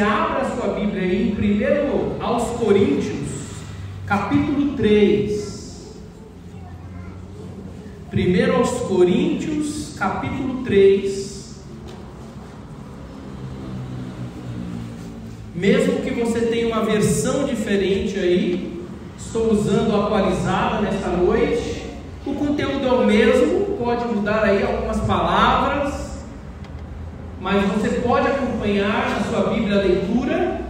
Abra a sua Bíblia aí em 1 aos Coríntios, capítulo 3. 1 aos Coríntios, capítulo 3. Mesmo que você tenha uma versão diferente aí, estou usando a atualizada nesta noite, o conteúdo é o mesmo, pode mudar aí algumas palavras, mas você pode acompanhar na sua Bíblia a leitura,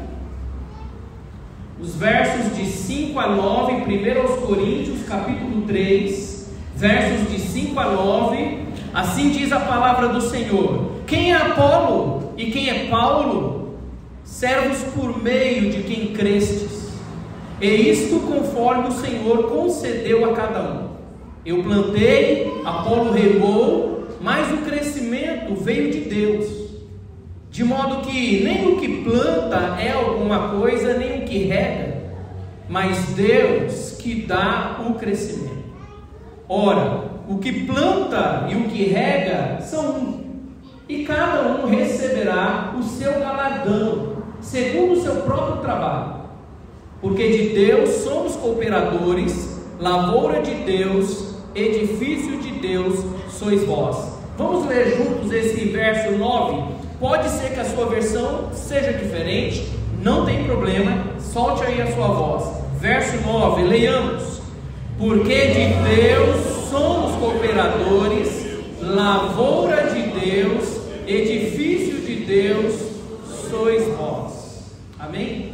os versos de 5 a 9, 1 aos Coríntios, capítulo 3, versos de 5 a 9, assim diz a palavra do Senhor: quem é Apolo e quem é Paulo? Servos por meio de quem crestes, e isto conforme o Senhor concedeu a cada um. Eu plantei, Apolo regou, mas o crescimento veio de Deus. De modo que nem o que planta é alguma coisa, nem o que rega, mas Deus que dá o crescimento. Ora, o que planta e o que rega são um, e cada um receberá o seu galardão, segundo o seu próprio trabalho. Porque de Deus somos cooperadores, lavoura de Deus, edifício de Deus sois vós. Vamos ler juntos esse verso 9? Pode ser que a sua versão seja diferente, não tem problema, solte aí a sua voz. Verso 9, leiamos: porque de Deus somos cooperadores, lavoura de Deus, edifício de Deus sois vós. Amém?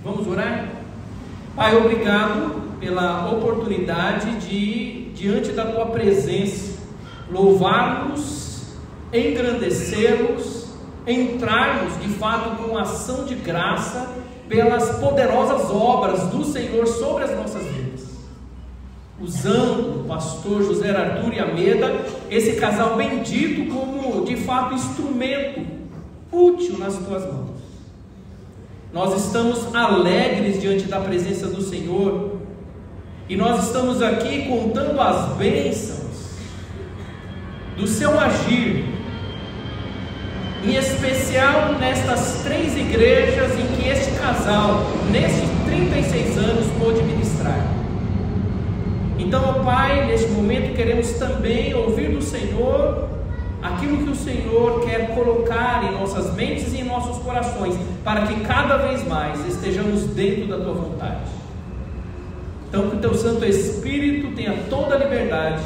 Vamos orar? Pai, obrigado pela oportunidade de, diante da tua presença, louvarmos, engrandecermos, entrarmos de fato com ação de graça pelas poderosas obras do Senhor sobre as nossas vidas, usando o pastor José Arthur e Ameda, esse casal bendito, como de fato instrumento útil nas tuas mãos. Nós estamos alegres diante da presença do Senhor, e nós estamos aqui contando as bênçãos do seu agir, em especial nestas 3 igrejas em que este casal, nesses 36 anos, pôde ministrar. Então, Pai, neste momento queremos também ouvir do Senhor aquilo que o Senhor quer colocar em nossas mentes e em nossos corações, para que cada vez mais estejamos dentro da tua vontade. Então, que o teu Santo Espírito tenha toda a liberdade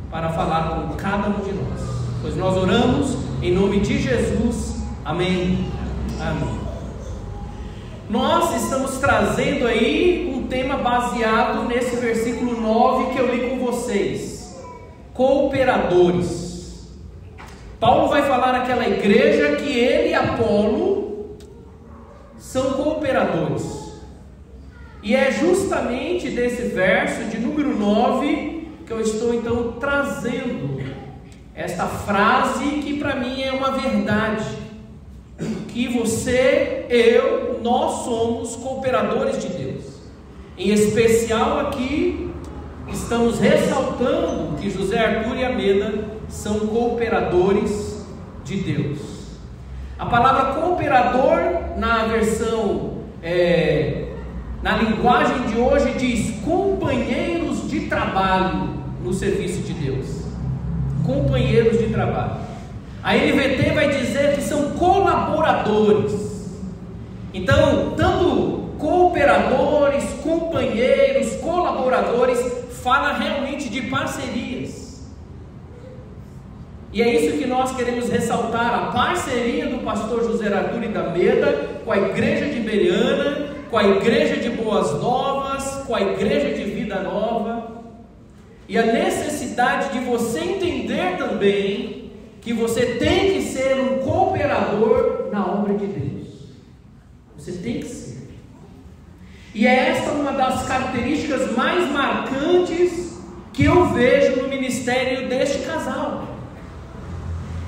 para falar com cada um de nós, pois nós oramos em nome de Jesus, amém, amém. Nós estamos trazendo aí um tema baseado nesse versículo 9 que eu li com vocês: cooperadores. Paulo vai falar àquela igreja que ele e Apolo são cooperadores, e é justamente desse verso de número 9 que eu estou então trazendo esta frase que para mim é uma verdade, que você, eu, nós somos cooperadores de Deus. Em especial aqui, estamos ressaltando que José Arthur e Ameda são cooperadores de Deus. A palavra cooperador, na versão, na linguagem de hoje, diz companheiros de trabalho no serviço de Deus. Companheiros de trabalho. A NVT vai dizer que são colaboradores. Então, tanto cooperadores, companheiros, colaboradores, fala realmente de parcerias. E é isso que nós queremos ressaltar: a parceria do pastor José Arthur e da Meda com a igreja de Beriana, com a igreja de Boas Novas, com a igreja de Vida Nova. E a necessidade de você entender também que você tem que ser um cooperador na obra de Deus. Você tem que ser. E é esta uma das características mais marcantes que eu vejo no ministério deste casal.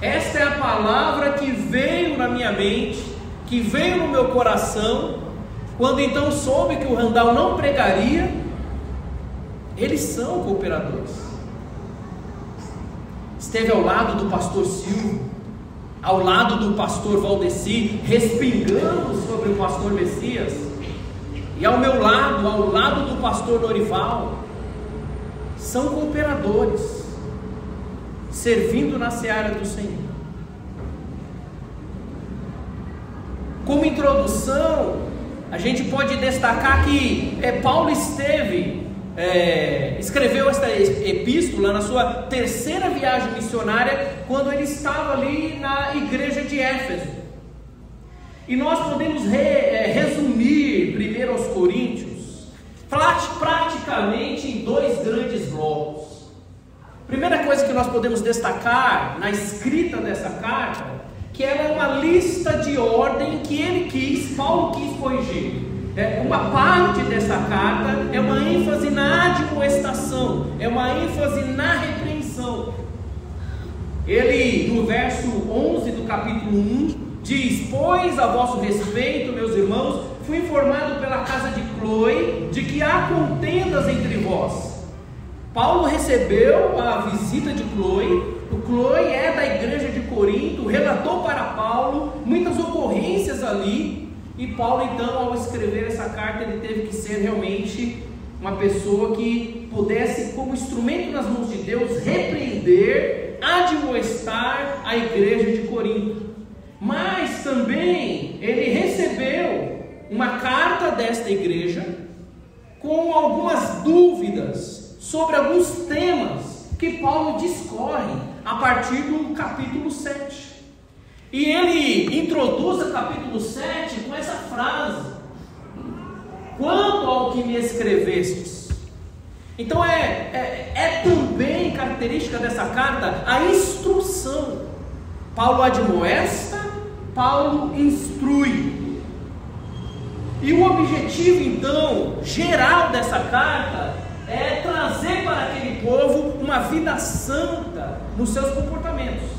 Esta é a palavra que veio na minha mente, que veio no meu coração, quando então soube que o Randall não pregaria. Eles são cooperadores. Esteve ao lado do pastor Silvio, ao lado do pastor Valdeci, respingando sobre o pastor Messias, e ao meu lado, ao lado do pastor Norival, são cooperadores, servindo na seara do Senhor. Como introdução, a gente pode destacar que Paulo escreveu esta epístola na sua terceira viagem missionária, quando ele estava ali na igreja de Éfeso. E nós podemos resumir 1 Coríntios praticamente em 2 grandes blocos. Primeira coisa que nós podemos destacar na escrita dessa carta, que ela é uma lista de ordem que Paulo quis corrigir. Uma parte dessa carta é uma ênfase na admoestação, é uma ênfase na repreensão. Ele, no verso 11 do capítulo 1, diz: pois a vosso respeito, meus irmãos, fui informado pela casa de Cloe de que há contendas entre vós. Paulo recebeu a visita de Cloe. O Cloe é da igreja de Corinto, relatou para Paulo muitas ocorrências ali. E Paulo, então, ao escrever essa carta, ele teve que ser realmente uma pessoa que pudesse, como instrumento nas mãos de Deus, repreender, admoestar a igreja de Corinto. Mas também ele recebeu uma carta desta igreja com algumas dúvidas sobre alguns temas que Paulo discorre a partir do capítulo 7. E ele introduz o capítulo 7 com essa frase: quanto ao que me escrevestes. Então é também característica dessa carta a instrução. Paulo admoesta, Paulo instrui. E o objetivo, então, geral dessa carta é trazer para aquele povo uma vida santa nos seus comportamentos.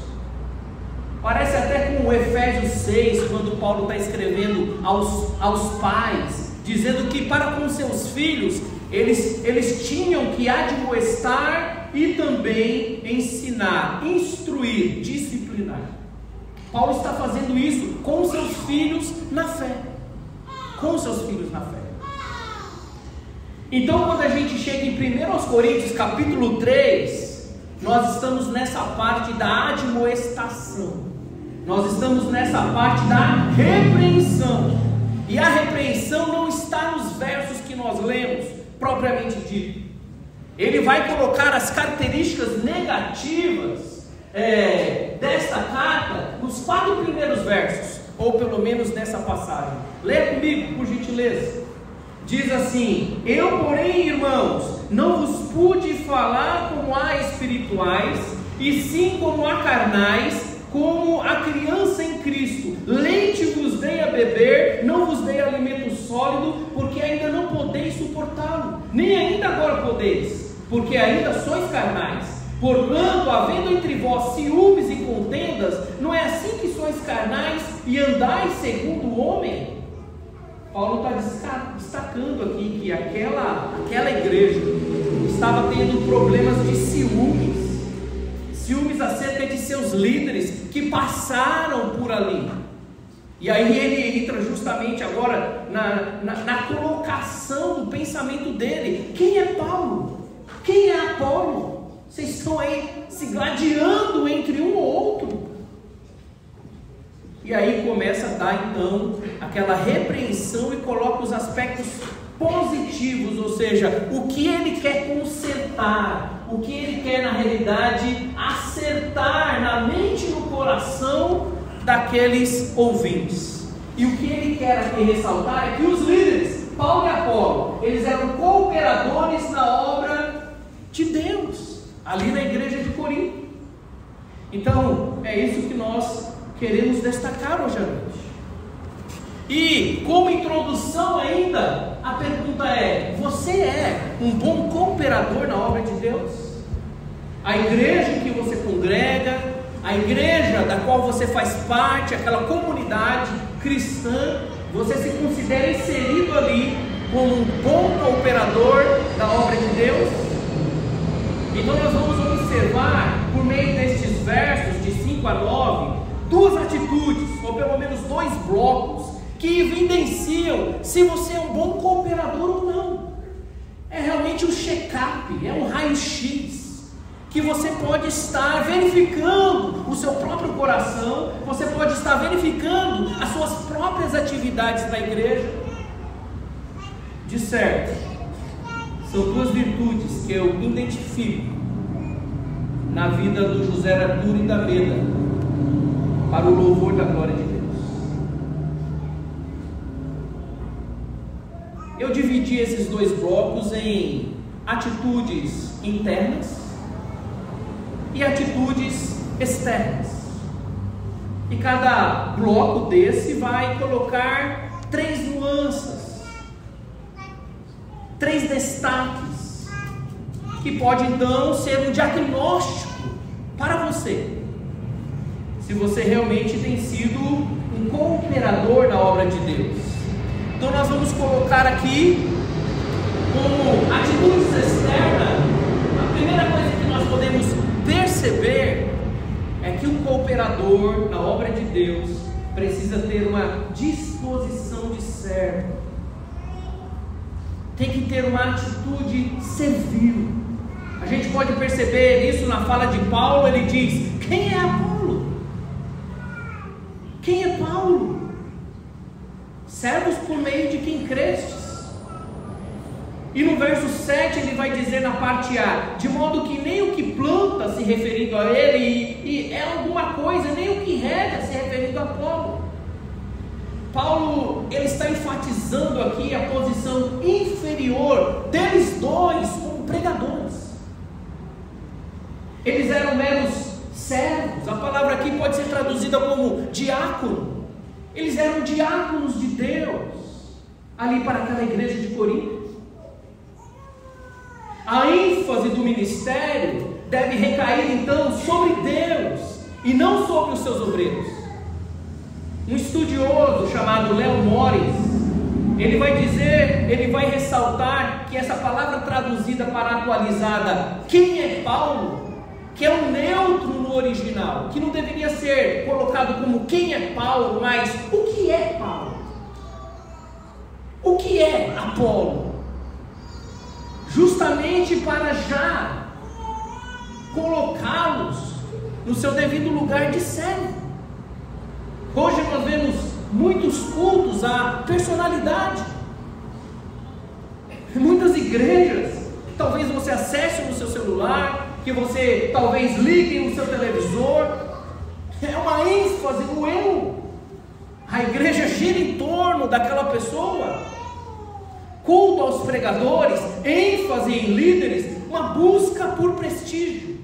Parece até com o Efésios 6, quando Paulo está escrevendo aos pais, dizendo que para com seus filhos, eles tinham que admoestar e também ensinar, instruir, disciplinar. Paulo está fazendo isso com seus filhos na fé. Com seus filhos na fé. Então, quando a gente chega em 1 Coríntios capítulo 3, nós estamos nessa parte da admoestação. Nós estamos nessa parte da repreensão. E a repreensão não está nos versos que nós lemos, propriamente dito. Ele vai colocar as características negativas desta carta nos 4 primeiros versos, ou pelo menos nessa passagem. Leia comigo, por gentileza. Diz assim: eu, porém, irmãos, não vos pude falar como a espirituais, e sim como a carnais, como a criança em Cristo. Leite vos dei a beber, não vos dei alimento sólido, porque ainda não podeis suportá-lo, nem ainda agora podeis, porque ainda sois carnais. Portanto, havendo entre vós ciúmes e contendas, não é assim que sois carnais e andais segundo o homem? Paulo está destacando aqui que aquela igreja estava tendo problemas de ciúmes acerca de seus líderes que passaram por ali. E aí ele entra justamente agora na colocação do pensamento dele. Quem é Paulo? Quem é Apolo? Vocês estão aí se gladiando entre um ou outro. E aí começa a dar então aquela repreensão e coloca os aspectos positivos, ou seja, o que ele quer consertar, o que ele quer na realidade acertar na mente e no coração daqueles ouvintes. E o que ele quer aqui ressaltar é que os líderes, Paulo e Apolo, eles eram cooperadores na obra de Deus, ali na igreja de Corinto. Então, é isso que nós queremos destacar hoje à noite. E como introdução ainda, a pergunta é: você é um bom cooperador na obra de Deus? A igreja em que você congrega, a igreja da qual você faz parte, aquela comunidade cristã, você se considera inserido ali como um bom cooperador da obra de Deus? Então nós vamos observar, por meio destes versos de 5 a 9, duas virtudes, ou pelo menos 2 blocos, que evidenciam se você é um bom cooperador ou não. É realmente um check-up, é um raio-x, que você pode estar verificando o seu próprio coração, você pode estar verificando as suas próprias atividades na igreja. De certo, são 2 virtudes que eu identifico na vida do José Arthur e da Beda, para o louvor da glória de Deus. Eu dividi esses 2 blocos em atitudes internas e atitudes externas. E cada bloco desse vai colocar 3 nuances, 3 destaques, que pode então ser um diagnóstico para você, se você realmente tem sido um cooperador na obra de Deus. Então nós vamos colocar aqui como atitudes externas. A primeira coisa que nós podemos perceber é que um cooperador na obra de Deus precisa ter uma disposição de servo, tem que ter uma atitude servil. A gente pode perceber isso na fala de Paulo. Ele diz: quem é Apolo? Quem é Paulo? Servos por meio de quem crestes. E no verso 7 ele vai dizer na parte A: de modo que nem o que planta, se referindo a ele, e é alguma coisa, nem o que rega, se referindo a Apolo. Paulo, ele está enfatizando aqui a posição inferior deles dois como pregadores. Eles eram meros servos. A palavra aqui pode ser traduzida como diácono. Eles eram diáconos de Deus ali para aquela igreja de Corinto. A ênfase do ministério deve recair então sobre Deus e não sobre os seus obreiros. Um estudioso chamado Léo Morris, ele vai ressaltar que essa palavra traduzida para atualizada, quem é Paulo, que é um neutro no original, que não deveria ser colocado como quem é Paulo, mas o que é Paulo? O que é Apolo? Justamente para já colocá-los no seu devido lugar de servo. Hoje nós vemos muitos cultos à personalidade, muitas igrejas, talvez você acesse no seu celular, que você talvez ligue no seu televisor, é uma ênfase no eu. A igreja gira em torno daquela pessoa, culto aos pregadores, ênfase em líderes, uma busca por prestígio.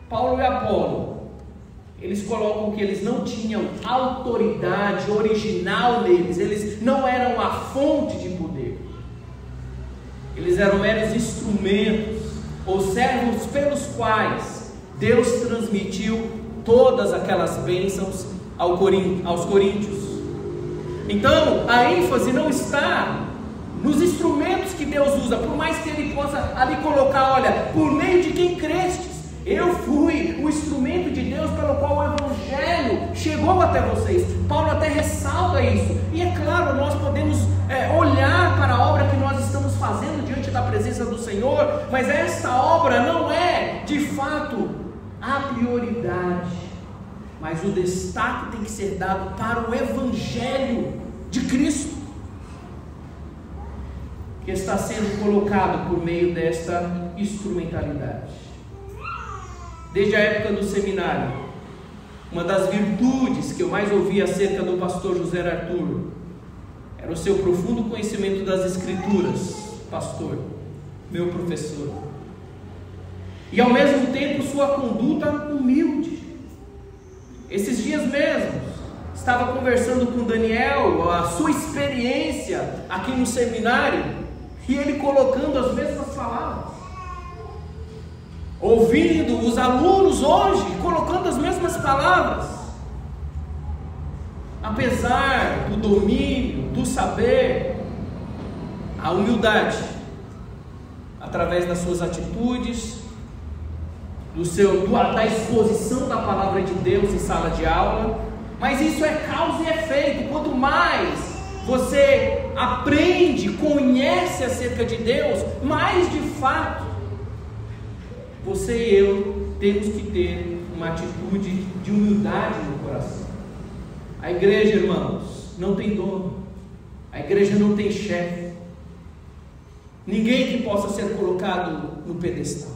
Paulo e Apolo, eles colocam que eles não tinham autoridade original neles, eles não eram a fonte de poder, eles eram meros instrumentos ou servos pelos quais Deus transmitiu todas aquelas bênçãos aos coríntios. Então a ênfase não está nos instrumentos que Deus usa, por mais que ele possa ali colocar, olha, por meio de quem crestes, eu fui o instrumento de Deus pelo qual o Evangelho chegou até vocês. Paulo até ressalta isso. E é claro, nós podemos olhar para a obra que nós estamos fazendo diante da presença do Senhor, mas esta obra não é de fato a prioridade, mas o destaque tem que ser dado para o Evangelho de Cristo, que está sendo colocado por meio desta instrumentalidade. Desde a época do seminário, uma das virtudes que eu mais ouvi acerca do pastor José Arthur era o seu profundo conhecimento das Escrituras, pastor, meu professor, e ao mesmo tempo sua conduta humilde. Esses dias mesmo, estava conversando com Daniel, a sua experiência aqui no seminário, e ele colocando as mesmas palavras, ouvindo os alunos hoje colocando as mesmas palavras, apesar do domínio, do saber, a humildade, através das suas atitudes, da exposição da palavra de Deus em sala de aula, mas isso é causa e efeito. Quanto mais você aprende, conhece acerca de Deus, mais de fato você e eu temos que ter uma atitude de humildade no coração. A igreja, irmãos, não tem dono, a igreja não tem chefe, ninguém que possa ser colocado no pedestal.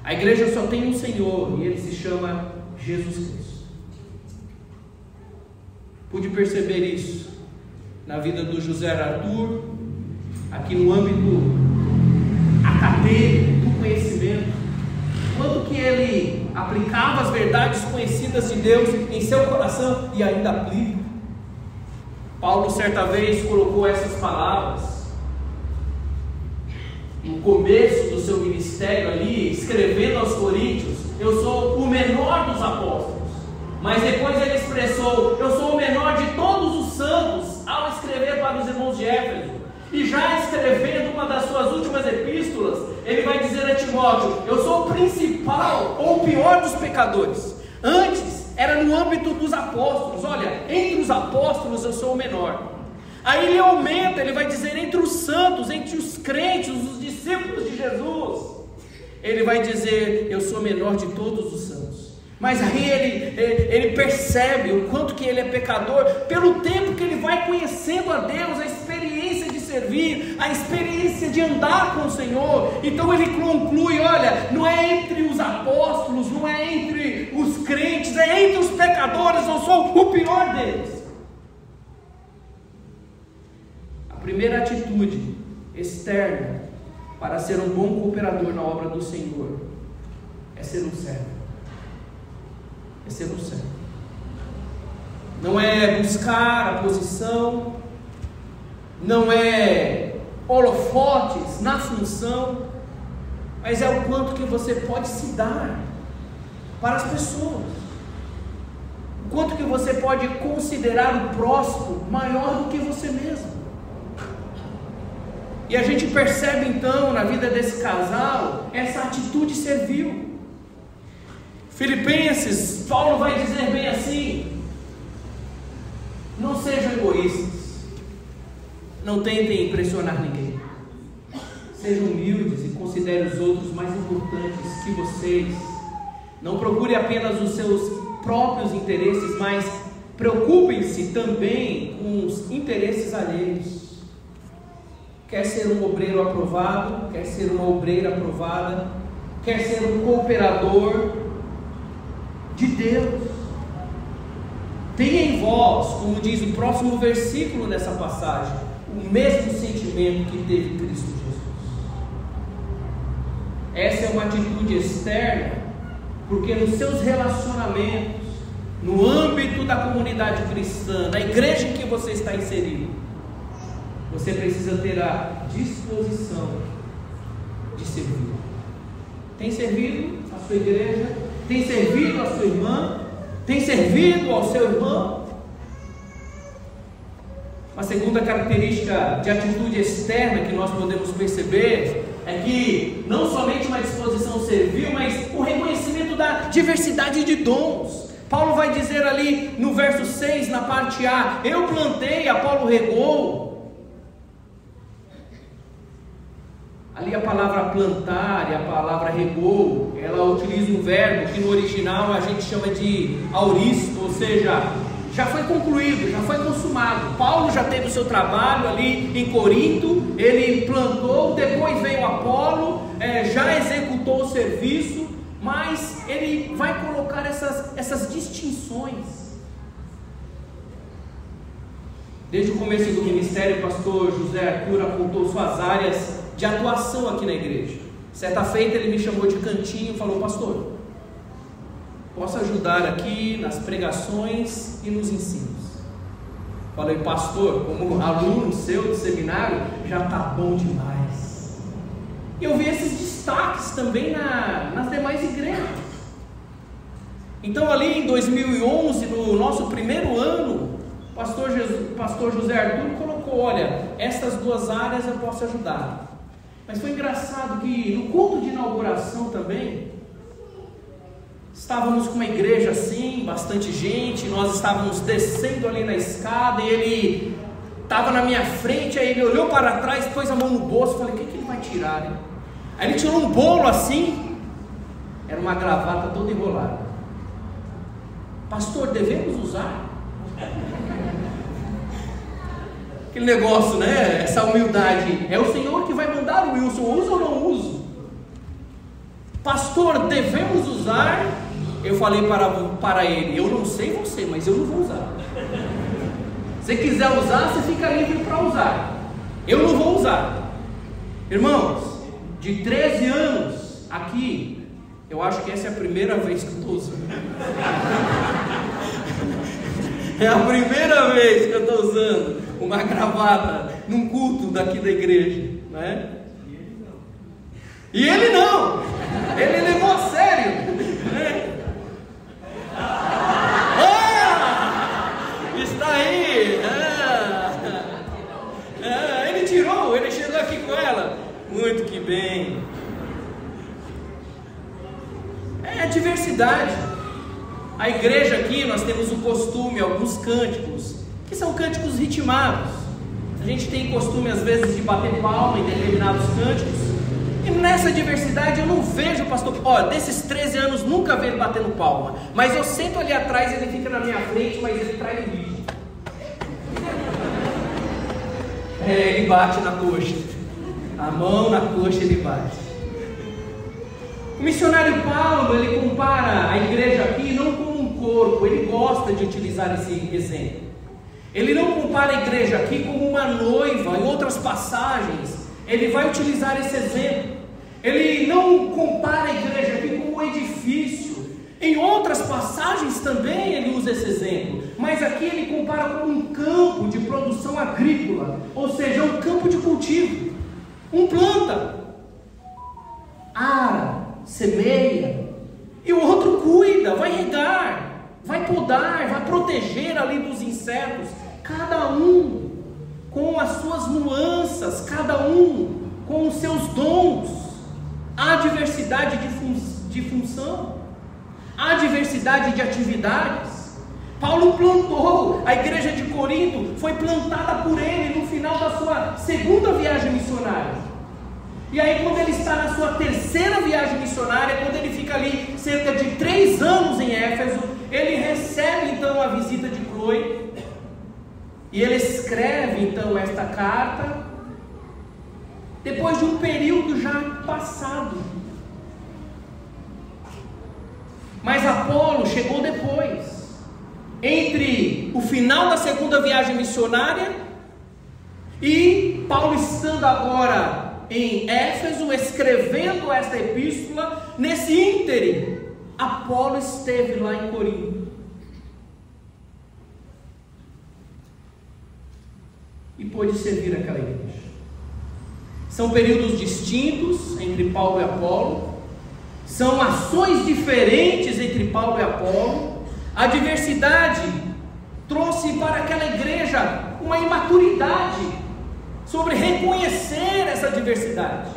A igreja só tem um Senhor e Ele se chama Jesus Cristo. Pude perceber isso na vida do José Arthur, aqui no âmbito acadêmico, do conhecimento, quanto que ele aplicava as verdades conhecidas de Deus em seu coração e ainda aplica. Paulo certa vez colocou essas palavras no começo do seu ministério ali, escrevendo aos Coríntios: eu sou o menor dos apóstolos. Mas depois ele expressou: eu sou o menor de todos os santos, ao escrever para os irmãos de Éfeso. E já escrevendo uma das suas últimas epístolas, ele vai dizer a Timóteo: eu sou o principal ou o pior dos pecadores. Antes era no âmbito dos apóstolos. Olha, entre os apóstolos eu sou o menor. Aí ele aumenta, ele vai dizer: entre os santos, entre os crentes, os discípulos de Jesus, ele vai dizer: eu sou menor de todos os santos. Mas aí ele percebe o quanto que ele é pecador, pelo tempo que ele vai conhecendo a Deus, a experiência de servir, a experiência de andar com o Senhor. Então ele conclui: olha, não é entre os apóstolos, não é entre os crentes, é entre os pecadores, eu sou o pior deles. A primeira atitude externa para ser um bom cooperador na obra do Senhor é ser um servo. É ser um servo. Não é buscar a posição, não é holofotes na função, mas é o quanto que você pode se dar para as pessoas, o quanto que você pode considerar o próximo maior do que você mesmo. E a gente percebe então na vida desse casal essa atitude servil. Filipenses, Paulo vai dizer bem assim: não sejam egoístas, não tentem impressionar ninguém, sejam humildes e considerem os outros mais importantes que vocês. Não procure apenas os seus próprios interesses, mas preocupem-se também com os interesses alheios. Quer ser um obreiro aprovado, quer ser uma obreira aprovada, quer ser um cooperador de Deus, tenha em vós, como diz o próximo versículo nessa passagem, o mesmo sentimento que teve Cristo Jesus. Essa é uma atitude externa, porque nos seus relacionamentos, no âmbito da comunidade cristã, da igreja em que você está inserido, você precisa ter a disposição de servir. Tem servido a sua igreja? Tem servido a sua irmã? Tem servido ao seu irmão? Uma segunda característica de atitude externa que nós podemos perceber é que não somente uma disposição servil, mas o reconhecimento da diversidade de dons. Paulo vai dizer ali no verso 6, na parte A: eu plantei, Apolo regou. Ali a palavra plantar e a palavra regou, ela utiliza um verbo que no original a gente chama de auristo, ou seja, já foi concluído, já foi consumado. Paulo já teve o seu trabalho ali em Corinto, ele plantou, depois veio Apolo, já executou o serviço, mas ele vai colocar essas distinções. Desde o começo do ministério, o pastor José Arthur apontou suas áreas de atuação aqui na igreja. Certa feita ele me chamou de cantinho e falou: pastor, posso ajudar aqui nas pregações e nos ensinos? Falei: pastor, como aluno seu do seminário, já está bom demais. E eu vi esses destaques também nas demais igrejas. Então ali em 2011, no nosso primeiro ano, pastor José Arthur colocou: olha, essas duas áreas eu posso ajudar. Mas foi engraçado que no culto de inauguração também, Estávamos com uma igreja assim, bastante gente, nós estávamos descendo ali na escada e ele estava na minha frente, aí ele olhou para trás, pôs a mão no bolso, falei, o que ele vai tirar, né? Aí ele tirou um bolo assim, era uma gravata toda enrolada. Pastor, devemos usar? Aquele negócio, né? Essa humildade, é o Senhor que vai mandar o Wilson, usa ou não uso? Pastor, devemos usar? Eu falei para ele, eu não sei você, mas eu não vou usar. Se quiser usar, você fica livre para usar. Eu não vou usar. Irmãos, de 13 anos aqui, eu acho que essa é a primeira vez que eu estou usando. É a primeira vez que eu estou usando uma gravata num culto daqui da igreja, né? E ele não. Ele levou a sério, né? Está aí. Ele tirou, ele chegou aqui com ela. Muito que bem. É diversidade. A igreja aqui, nós temos o costume, alguns cânticos, que são cânticos ritmados. A gente tem costume às vezes de bater palma em determinados cânticos. E nessa diversidade eu não vejo o pastor, desses 13 anos nunca vi ele batendo palma, mas eu sento ali atrás, ele fica na minha frente, mas ele traz o vídeo. Ele bate na coxa, a mão na coxa ele bate. O missionário Paulo, ele compara a igreja aqui não como um corpo, ele gosta de utilizar esse exemplo. Ele não compara a igreja aqui como uma noiva, em outras passagens ele vai utilizar esse exemplo. Ele não compara a igreja aqui como um edifício. Em outras passagens também ele usa esse exemplo, mas aqui ele compara como um campo de produção agrícola, ou seja, um campo de cultivo. Um planta, ara, semeia, e o outro cuida, vai regar, vai podar, vai proteger ali dos insetos, cada um com as suas nuances, cada um com os seus dons. Há diversidade de função, há diversidade de atividades. Paulo plantou, a igreja de Corinto foi plantada por ele no final da sua segunda viagem missionária. E aí quando ele está na sua terceira viagem missionária, quando ele fica ali cerca de 3 anos em Éfeso, ele recebe então a visita de Chloe. E ele escreve então esta carta, depois de um período já passado. Mas Apolo chegou depois, entre o final da segunda viagem missionária e Paulo estando agora em Éfeso, escrevendo esta epístola. Nesse ínterim, Apolo esteve lá em Corinto. E pôde servir aquela igreja. São períodos distintos entre Paulo e Apolo, são ações diferentes entre Paulo e Apolo. A diversidade trouxe para aquela igreja uma imaturidade sobre reconhecer essa diversidade.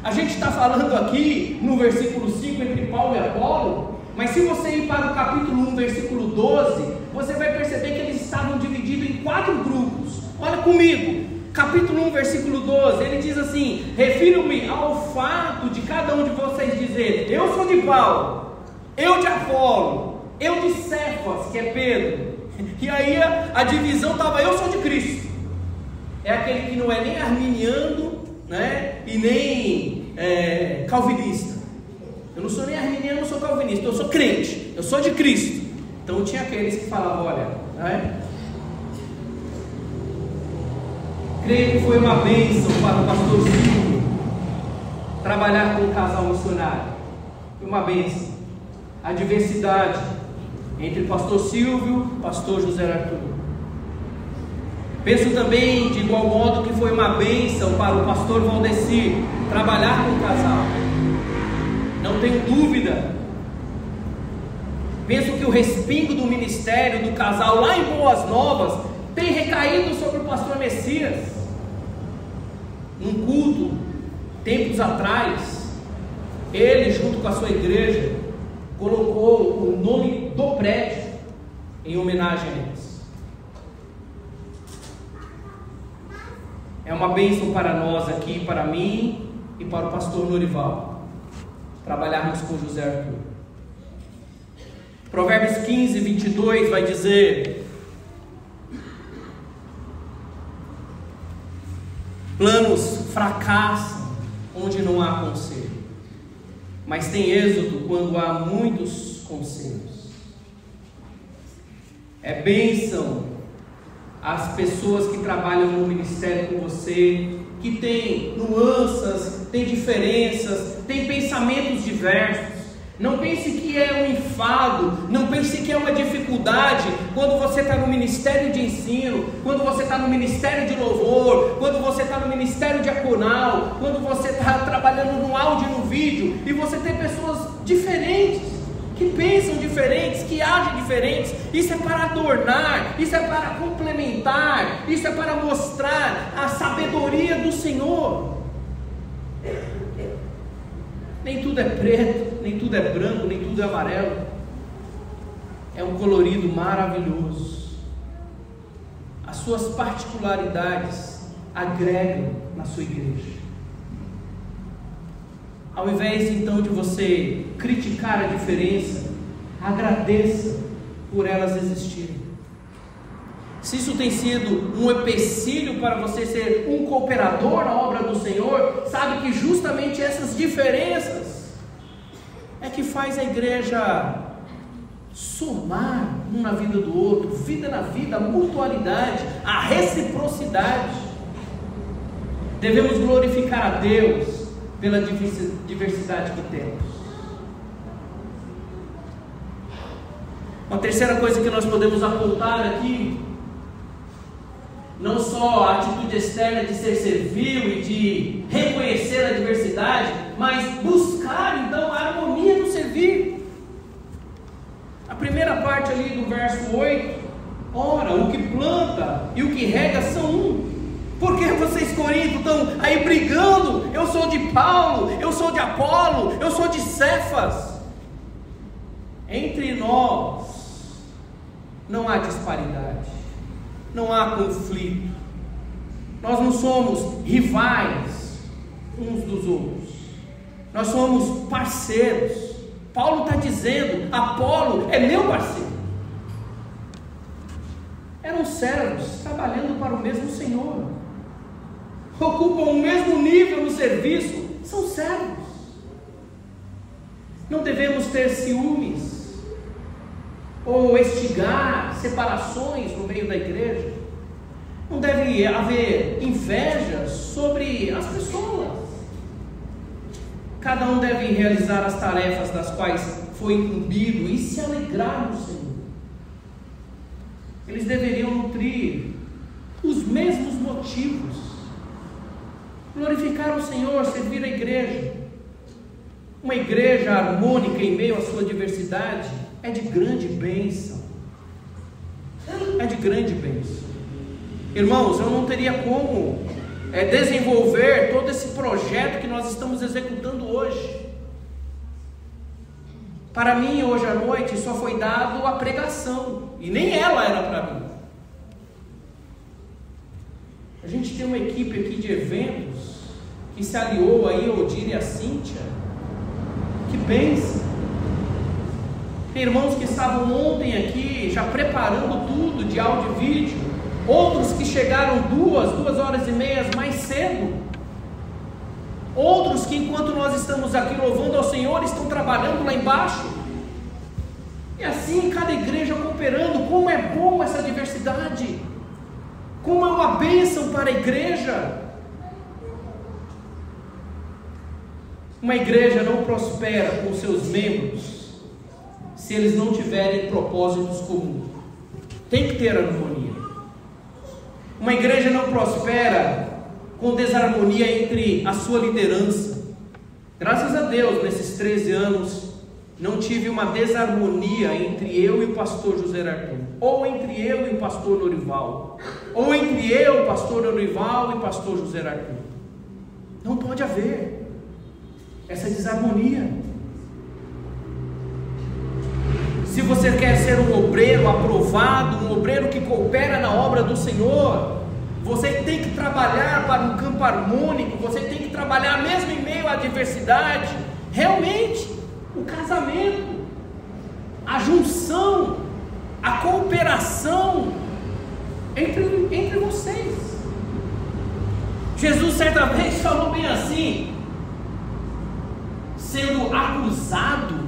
A gente está falando aqui no versículo 5 entre Paulo e Apolo, mas se você ir para o capítulo 1, versículo 12, você vai perceber que eles estavam divididos em 4 grupos. Olha comigo, capítulo 1, versículo 12, ele diz assim: refiro-me ao fato de cada um de vocês dizer, eu sou de Paulo, eu de Apolo, eu de Cefas, que é Pedro. E aí a divisão estava, eu sou de Cristo. É aquele que não é nem arminiano, né, e nem calvinista. Eu não sou nem arminiano, não sou calvinista, eu sou crente, eu sou de Cristo. Então tinha aqueles que falavam, olha, né, creio que foi uma bênção para o pastor Silvio trabalhar com um casal missionário. Foi uma bênção. A diversidade entre o pastor Silvio e o pastor José Arthur. Penso também, de igual modo, que foi uma bênção para o pastor Valdecir trabalhar com o casal. Não tenho dúvida. Penso que o respingo do ministério do casal lá em Boas Novas tem recaído sobre o pastor Messias. Num culto, tempos atrás, ele junto com a sua igreja colocou o nome do prédio em homenagem a eles. É uma bênção para nós aqui, para mim e para o pastor Norival, trabalharmos com José Arthur. Provérbios 15, 22 vai dizer: planos fracassam onde não há conselho, mas tem êxito quando há muitos conselhos. É bênção as pessoas que trabalham no ministério com você, que tem nuances, tem diferenças, tem pensamentos diversos. Não pense que é um enfado, não pense que é uma dificuldade quando você está no ministério de ensino, quando você está no ministério de louvor, quando você está no ministério diaconal, quando você está trabalhando no áudio e no vídeo, e você tem pessoas diferentes, que pensam diferentes, que agem diferentes. Isso é para adornar, isso é para complementar, isso é para mostrar a sabedoria do Senhor. Nem tudo é preto, nem tudo é branco, nem tudo é amarelo. É um colorido maravilhoso. As suas particularidades agregam na sua igreja. Ao invés então de você criticar a diferença, agradeça por elas existirem. Se isso tem sido um empecilho para você ser um cooperador na obra do Senhor, sabe que justamente essas diferenças é que faz a igreja somar um na vida do outro, vida na vida, a mutualidade, a reciprocidade. Devemos glorificar a Deus pela diversidade que temos. Uma terceira coisa que nós podemos apontar aqui, não só a atitude externa de ser servil e de reconhecer a diversidade, mas buscar então a harmonia no servir. A primeira parte ali do verso 8, ora, o que planta e o que rega são um. Por que vocês, Corinto, estão aí brigando? Eu sou de Paulo, eu sou de Apolo, eu sou de Cefas. Entre nós não há disparidade, não há conflito. Nós não somos rivais uns dos outros, nós somos parceiros. Paulo está dizendo: Apolo é meu parceiro. Eram servos trabalhando para o mesmo Senhor, ocupam o mesmo nível no serviço, são servos. Não devemos ter ciúmes ou instigar separações no meio da igreja. Não deve haver inveja sobre as pessoas. Cada um deve realizar as tarefas das quais foi incumbido e se alegrar no Senhor. Eles deveriam nutrir os mesmos motivos, glorificar o Senhor, servir a igreja. Uma igreja harmônica em meio à sua diversidade é de grande bênção. É de grande bênção. Irmãos, eu não teria como desenvolver todo esse projeto que nós estamos executando hoje. Para mim, hoje à noite, só foi dado a pregação, e nem ela era para mim. A gente tem uma equipe aqui de eventos que se aliou aí, a Odir e a Cíntia. Que bênção! Tem irmãos que estavam ontem aqui já preparando tudo de áudio e vídeo, outros que chegaram 2 horas e meia mais cedo, outros que enquanto nós estamos aqui louvando ao Senhor estão trabalhando lá embaixo. E assim cada igreja cooperando. Como é bom essa diversidade, como é uma bênção para a igreja. Uma igreja não prospera com seus membros se eles não tiverem propósitos comuns. Tem que ter harmonia. Uma igreja não prospera com desarmonia entre a sua liderança. Graças a Deus, nesses 13 anos, não tive uma desarmonia entre eu e o pastor José Arthur, ou entre eu e o pastor Norival, ou entre eu, o pastor Norival e o pastor José Arthur. Não pode haver essa desarmonia. se você quer ser um obreiro aprovado, um obreiro que coopera na obra do Senhor, você tem que trabalhar para um campo harmônico, você tem que trabalhar mesmo em meio à adversidade. Realmente, o casamento, a junção, a cooperação entre vocês. Jesus certa vez falou bem assim, sendo acusado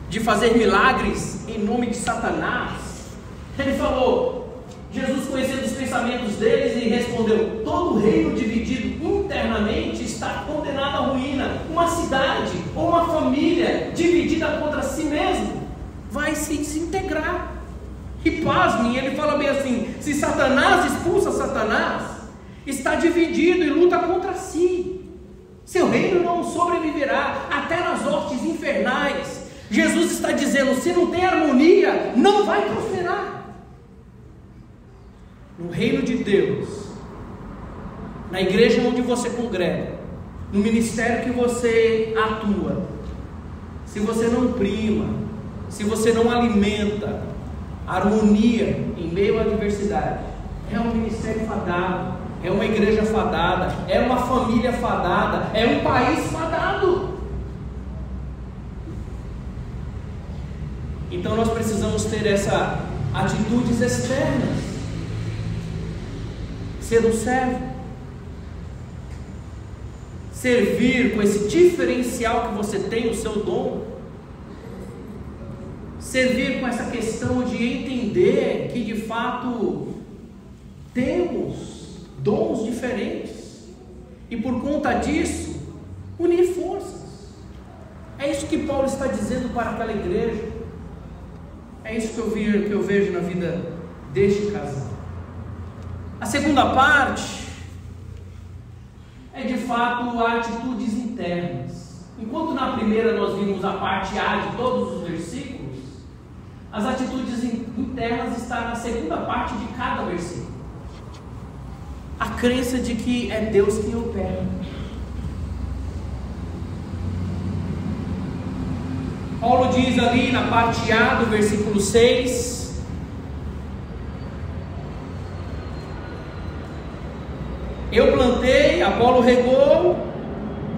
de fazer milagres em nome de Satanás. Ele falou, Jesus conhecendo os pensamentos deles, e respondeu: todo reino dividido internamente está condenado à ruína. Uma cidade ou uma família dividida contra si mesmo vai se desintegrar. E pasmem, ele fala bem assim: se Satanás expulsa Satanás, está dividido e luta contra si, seu reino não sobreviverá até nas hostes infernais. Jesus está dizendo, se não tem harmonia, não vai prosperar. No reino de Deus, na igreja onde você congrega, no ministério que você atua, se você não prima, se você não alimenta a harmonia em meio à adversidade, é um ministério fadado, é uma igreja fadada, é uma família fadada, é um país fadado. Então nós precisamos ter essas atitudes externas, ser um servo, servir com esse diferencial que você tem, o seu dom, servir com essa questão de entender que de fato temos dons diferentes, e por conta disso unir forças. É isso que Paulo está dizendo para aquela igreja. É isso que eu vejo na vida deste casal. A segunda parte é de fato atitudes internas. Enquanto na primeira nós vimos a parte A de todos os versículos, as atitudes internas estão na segunda parte de cada versículo. A crença de que é Deus quem opera. Paulo diz ali na parte A do versículo 6: eu plantei, Apolo regou,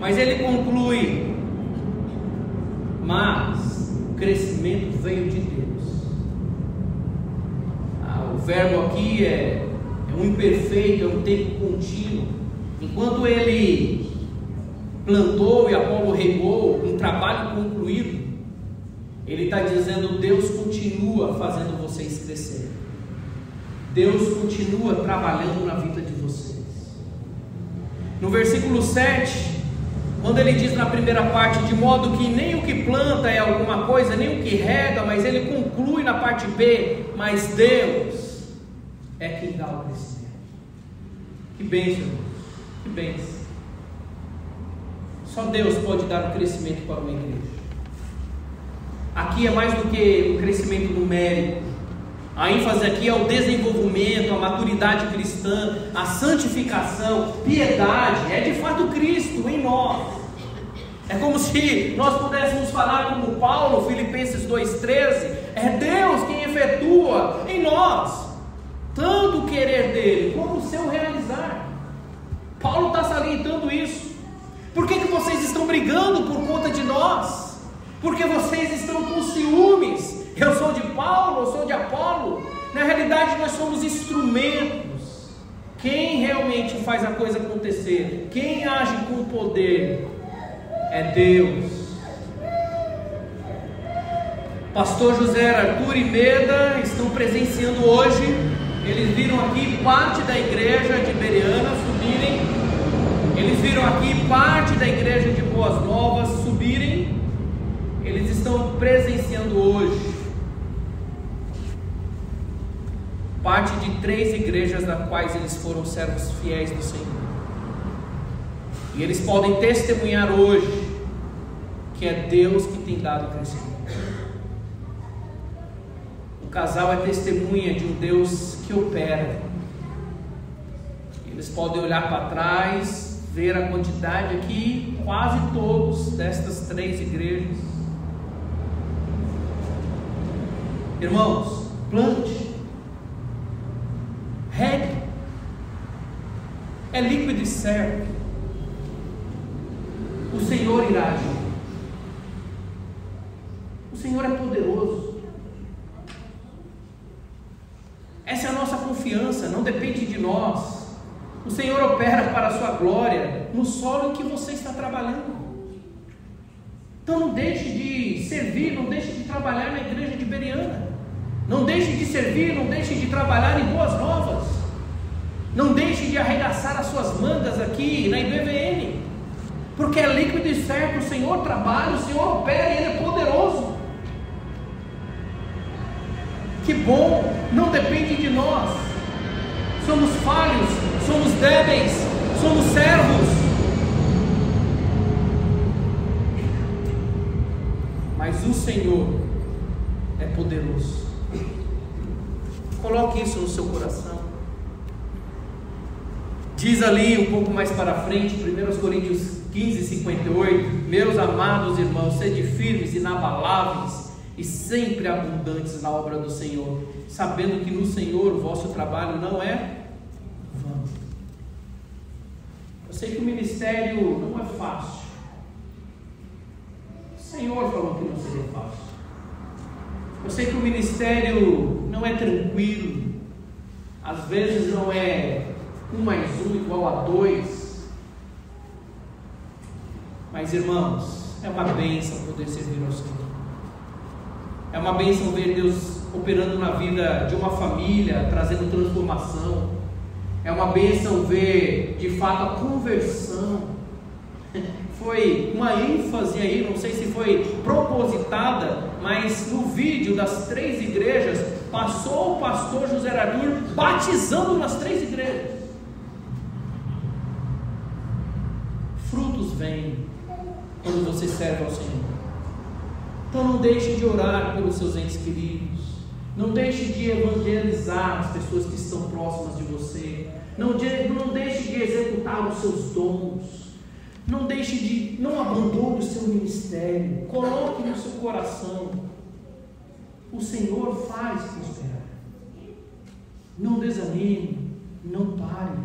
mas ele conclui: mas o crescimento veio de Deus. O verbo aqui é um imperfeito, é um tempo contínuo. Enquanto ele plantou e Apolo regou, um trabalho concluído, ele está dizendo: Deus continua fazendo vocês crescer, Deus continua trabalhando na vida de vocês. No versículo 7, quando ele diz na primeira parte, de modo que nem o que planta é alguma coisa, nem o que rega, mas ele conclui na parte B: mas Deus é quem dá o crescimento. Que bênção, que bênção. Só Deus pode dar o crescimento para uma igreja. Aqui é mais do que o crescimento numérico. A ênfase aqui é o desenvolvimento, a maturidade cristã, a santificação, piedade. É de fato Cristo em nós. É como se nós pudéssemos falar como Paulo, Filipenses 2,13: é Deus quem efetua em nós tanto o querer dele como o seu realizar. Paulo está salientando isso. Por que vocês estão brigando por conta de nós? Porque vocês estão com ciúmes. Eu sou de Paulo, eu sou de Apolo. Na realidade nós somos instrumentos. Quem realmente faz a coisa acontecer, quem age com poder, é Deus. Pastor José, Arthur e Meda estão presenciando hoje. Eles viram aqui parte da igreja de Bereana subirem. Eles viram aqui parte da igreja de Boas Novas subirem. Eles estão presenciando hoje parte de 3 igrejas das quais eles foram servos fiéis do Senhor. E eles podem testemunhar hoje que é Deus que tem dado crescimento. O casal é testemunha de um Deus que opera. Eles podem olhar para trás, ver a quantidade aqui, quase todos destas 3 igrejas. Irmãos, plante, regue, é líquido e certo, o Senhor irá agir. O Senhor é poderoso. Essa é a nossa confiança, não depende de nós. O Senhor opera para a sua glória no solo em que você está trabalhando. Então não deixe de servir, não deixe de trabalhar na igreja de Beriana. Não deixe de servir, não deixe de trabalhar em Boas Novas. Não deixe de arregaçar as suas mangas aqui na IBVN. Porque é líquido e certo, o Senhor trabalha, o Senhor opera e Ele é poderoso. Que bom, não depende de nós. Somos falhos, somos débeis, somos servos. Mas o Senhor é poderoso. Coloque isso no seu coração. Diz ali um pouco mais para frente, 1 Coríntios 15:58, meus amados irmãos, sede firmes, inabaláveis e sempre abundantes na obra do Senhor, sabendo que no Senhor o vosso trabalho não é vão. Eu sei que o ministério não é fácil. O Senhor falou que não seria fácil. Eu sei que o ministério não é tranquilo. Às vezes não é 1 mais 1 igual a 2. Mas irmãos, é uma bênção poder servir ao Senhor. É uma bênção ver Deus operando na vida de uma família, trazendo transformação. É uma bênção ver de fato a conversão. Foi uma ênfase aí, não sei se foi propositada, mas no vídeo das 3 igrejas, passou o pastor José Arthur batizando nas 3 igrejas. Frutos vêm quando você serve ao Senhor. Então não deixe de orar pelos seus entes queridos. Não deixe de evangelizar as pessoas que estão próximas de você. Não deixe de executar os seus dons. Não abandone o seu ministério. Coloque no seu coração. O Senhor faz prosperar. Não desanime, não pare.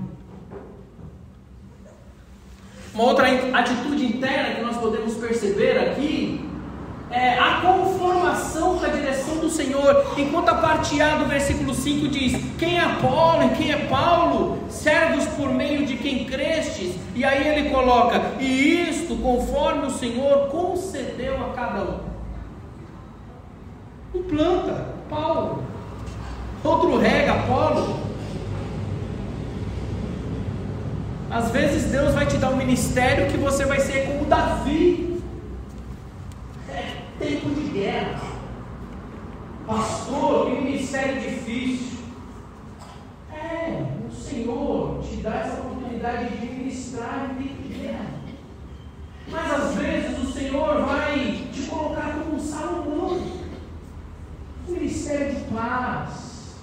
Uma outra atitude interna que nós podemos perceber aqui é a conformação com a direção do Senhor. Enquanto a parte A do versículo 5 diz: quem é Apolo e quem é Paulo? Servos por meio de quem crestes. E aí ele coloca: e isto conforme o Senhor concedeu a cada um. Um planta, Paulo. Outro rega, Apolo. Às vezes Deus vai te dar um ministério que você vai ser como Davi. Tempo de guerra, pastor, que ministério difícil. O Senhor te dá essa oportunidade de ministrar em tempo de guerra. Mas às vezes o Senhor vai te colocar como um Salomão, um ministério de paz,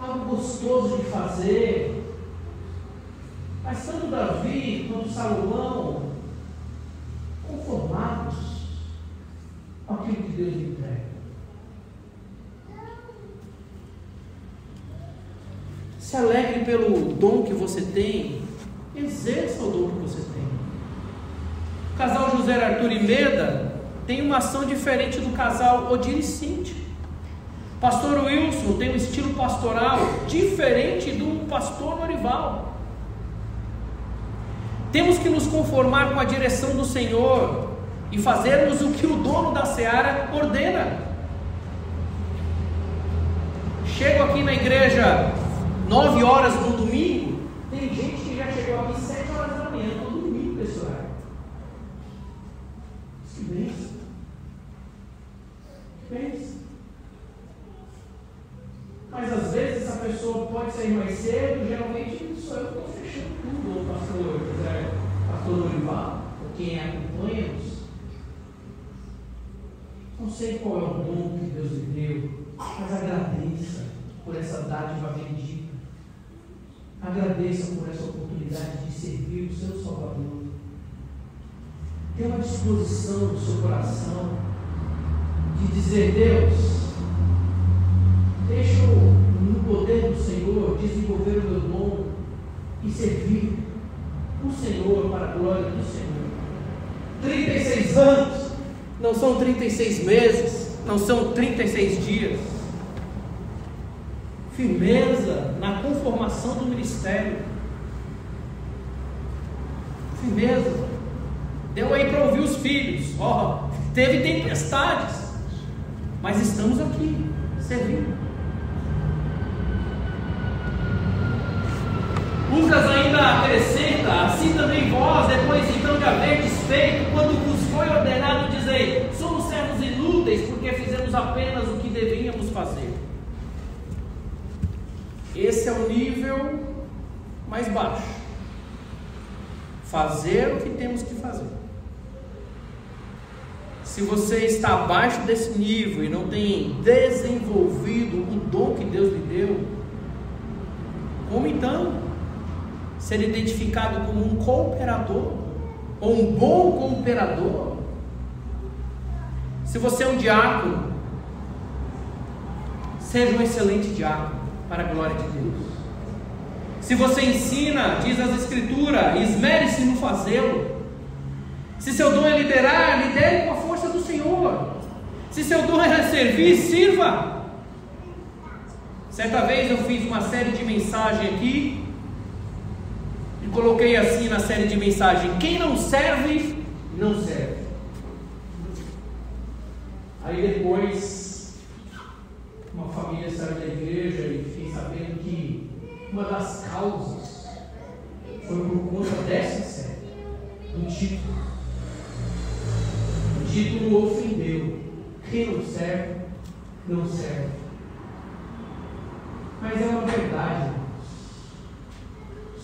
algo gostoso de fazer. Mas tanto Davi quanto Salomão, conformados com aquilo que Deus lhe entrega. Se alegre pelo dom que você tem, exerça o dom que você tem. O casal José Arthur e Meda tem uma ação diferente do casal Odir e Cíntia. Pastor Wilson tem um estilo pastoral diferente do pastor Norival. Temos que nos conformar com a direção do Senhor e fazermos o que o dono da seara ordena. Chego aqui na igreja 9 horas no domingo, tem gente que já chegou aqui 7 horas da manhã, no domingo desse horário. Que bênção. Que bênção. Mas às vezes essa pessoa pode sair mais cedo, geralmente sou eu que estou fechando tudo, ou pastor Norival, ou quem acompanha-nos. Não sei qual é o dom que Deus lhe deu, mas agradeça por essa dádiva bendita. Agradeça por essa oportunidade de servir o seu Salvador. Tenha uma disposição do seu coração de dizer: Deus, desenvolver o meu dom e servir o Senhor para a glória do Senhor. 36 anos não são 36 meses, não são 36 dias. Firmeza na conformação do ministério. Firmeza. Deu aí para ouvir os filhos. Teve tempestades, mas estamos aqui, servindo. Lucas ainda acrescenta: assim também vós, depois então de haver desfeito, quando vos foi ordenado, dizei: somos servos inúteis, porque fizemos apenas o que devíamos fazer. Esse é o nível mais baixo. Fazer o que temos que fazer. Se você está abaixo desse nível e não tem desenvolvido o dom que Deus lhe deu, como então ser identificado como um cooperador, ou um bom cooperador? Se você é um diácono, seja um excelente diácono, para a glória de Deus. Se você ensina, diz as Escrituras, esmere-se no fazê-lo. Se seu dom é liderar, lidere com a força do Senhor. Se seu dom é servir, sirva. Certa vez eu fiz uma série de mensagens aqui e coloquei assim na série de mensagem: quem não serve, não serve. Aí depois uma família saiu da igreja e fiquei sabendo que uma das causas foi por conta dessa série, do título. O título ofendeu. Quem não serve, não serve. Mas é uma verdade, irmãos.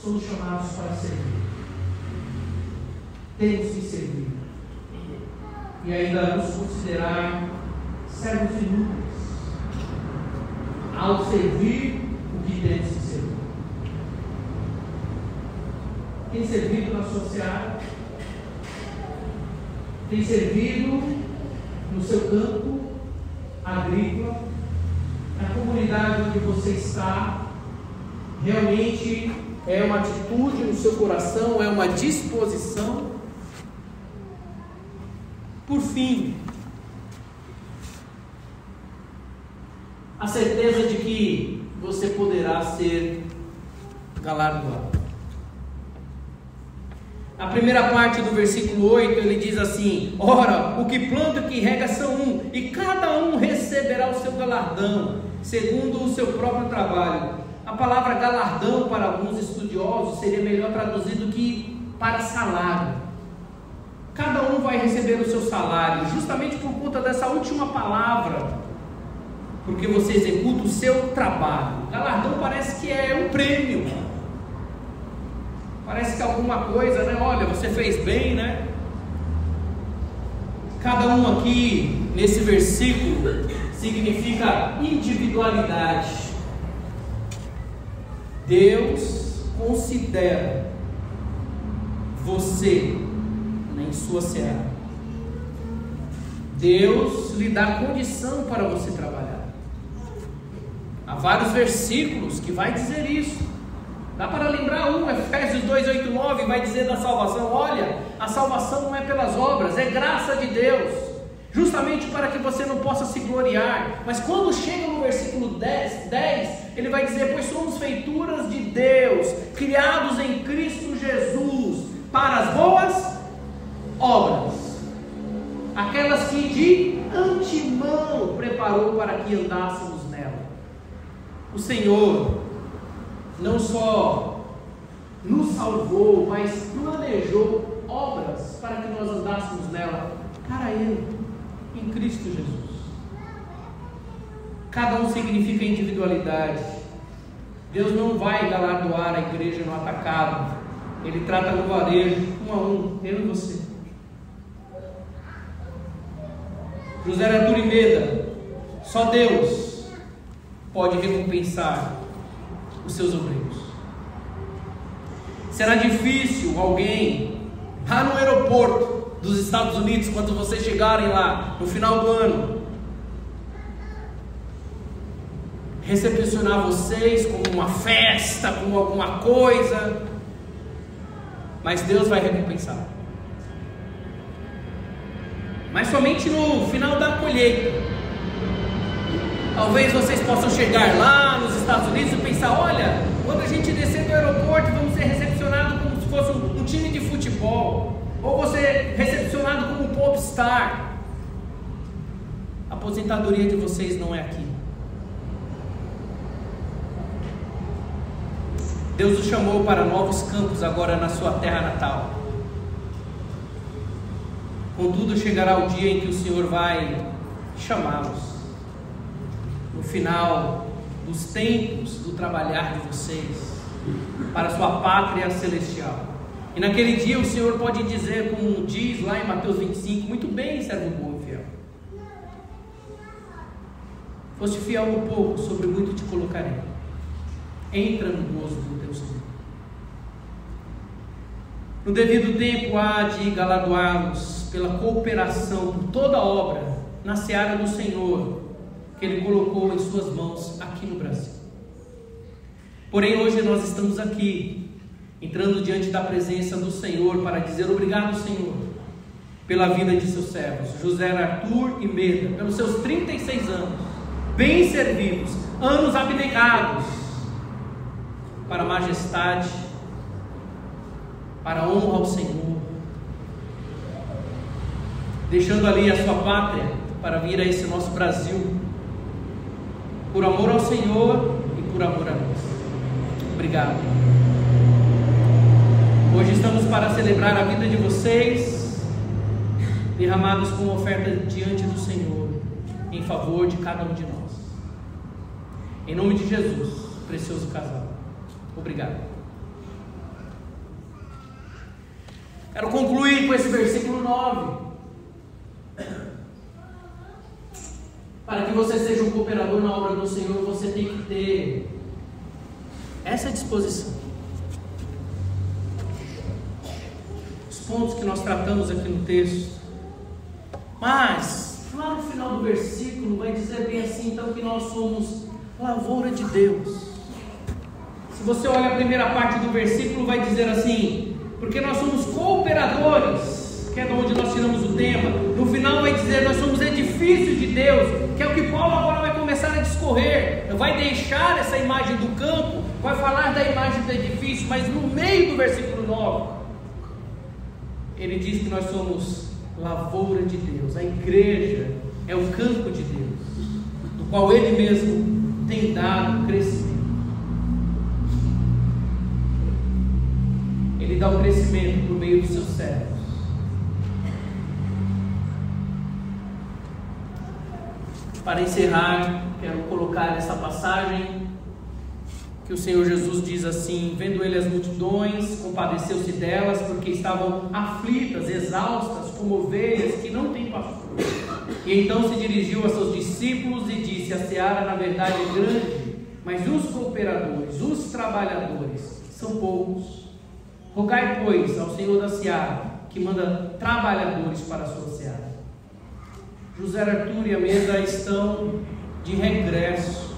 Somos chamados para servir. Temos que servir. E ainda nos considerar servos inúteis, ao servir o que temos que servir. Tem servido na sua seara? Tem servido no seu campo agrícola? Na comunidade onde você está? Realmente é uma atitude no seu coração? É uma disposição? Por fim, a certeza de que você poderá ser galardoado. A primeira parte do versículo 8, ele diz assim: ora, o que planta e o que rega são um, e cada um receberá o seu galardão, segundo o seu próprio trabalho. A palavra galardão, para alguns estudiosos, seria melhor traduzido que para salário. Cada um vai receber o seu salário, justamente por conta dessa última palavra, porque você executa o seu trabalho. Galardão parece que é um prêmio, parece que é alguma coisa, né? Olha, você fez bem, né? Cada um aqui nesse versículo significa individualidade. Deus considera você em sua seara. Deus lhe dá condição para você trabalhar. Há vários versículos que vai dizer isso. Dá para lembrar um, Efésios 2, 8, 9, vai dizer da salvação: olha, a salvação não é pelas obras, é graça de Deus, justamente para que você não possa se gloriar. Mas quando chega no versículo 10, ele vai dizer: pois somos feituras de Deus, criados em Cristo Jesus, para as boas obras, aquelas que de antemão preparou para que andássemos nela. O Senhor não só nos salvou, mas planejou obras para que nós andássemos nela, para Ele, em Cristo Jesus. Cada um significa individualidade. Deus não vai galardoar a igreja no atacado. Ele trata no varejo, um a um, eu e você. José Arthur e Meda: só Deus pode recompensar os seus obreiros. Será difícil alguém lá no aeroporto dos Estados Unidos, quando vocês chegarem lá no final do ano, recepcionar vocês como uma festa, como alguma coisa, mas Deus vai recompensar. Mas somente no final da colheita. Talvez vocês possam chegar lá nos Estados Unidos e pensar: olha, quando a gente descer do aeroporto, vamos ser recepcionados como se fosse um time de futebol, ou vou ser recepcionado como um popstar. A aposentadoria de vocês não é aqui. Deus os chamou para novos campos agora na sua terra natal. Contudo, chegará o dia em que o Senhor vai chamá-los. No final dos tempos do trabalhar de vocês, para a sua pátria celestial. E naquele dia o Senhor pode dizer, como diz lá em Mateus 25: muito bem, servo bom e fiel. Foste fiel no pouco, sobre muito te colocarei. Entra no gozo do teu Senhor. No devido tempo há de galardoá-los pela cooperação por toda a obra na seara do Senhor que Ele colocou em suas mãos aqui no Brasil. Porém, hoje nós estamos aqui, entrando diante da presença do Senhor para dizer obrigado, Senhor, pela vida de seus servos, José Arthur e Meda, pelos seus 36 anos, bem servidos, anos abnegados, para a majestade, para a honra ao Senhor, deixando ali a sua pátria para vir a esse nosso Brasil, por amor ao Senhor e por amor a nós. Obrigado. Hoje estamos para celebrar a vida de vocês, derramados como oferta diante do Senhor, em favor de cada um de nós. Em nome de Jesus, precioso casal. Obrigado. Quero concluir com esse versículo 9. Para que você seja um cooperador na obra do Senhor, você tem que ter essa disposição. Os pontos que nós tratamos aqui no texto. Mas, lá no final do versículo, vai dizer bem assim, então, que nós somos lavoura de Deus. Se você olha a primeira parte do versículo, vai dizer assim: porque nós somos cooperadores, que é de onde nós tiramos o tema. No final vai dizer: nós somos edifícios de Deus, que é o que Paulo agora vai começar a discorrer. Vai deixar essa imagem do campo, vai falar da imagem do edifício, mas no meio do versículo 9, ele diz que nós somos lavoura de Deus. A igreja é o campo de Deus, do qual Ele mesmo tem dado crescimento. Ele dá o crescimento por meio dos seus servos. Para encerrar, quero colocar essa passagem que o Senhor Jesus diz assim: vendo Ele as multidões, compadeceu-se delas, porque estavam aflitas, exaustas, como ovelhas que não têm pastor. E então se dirigiu a seus discípulos e disse: a seara na verdade é grande, mas os cooperadores, os trabalhadores, são poucos. Rogai, pois, ao Senhor da seara, que manda trabalhadores para a sua seara. José Arthur e a Meda estão de regresso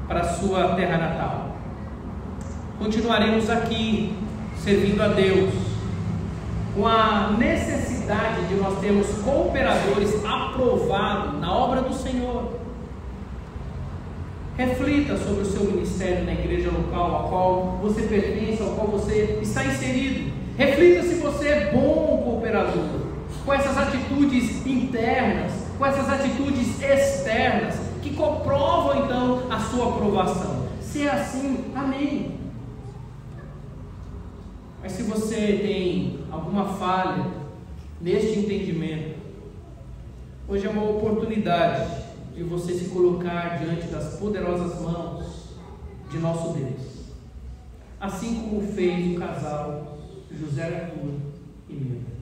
para a sua terra natal. Continuaremos aqui servindo a Deus, com a necessidade de nós termos cooperadores aprovados na obra do Senhor. Reflita sobre o seu ministério na igreja local a qual você pertence, ao qual você está inserido. Reflita se você é bom cooperador, com essas atitudes internas, com essas atitudes externas, que comprovam então a sua aprovação. Se é assim, amém. Mas se você tem alguma falha neste entendimento, hoje é uma oportunidade de você se colocar diante das poderosas mãos de nosso Deus, assim como fez o casal José Arthur e Meda.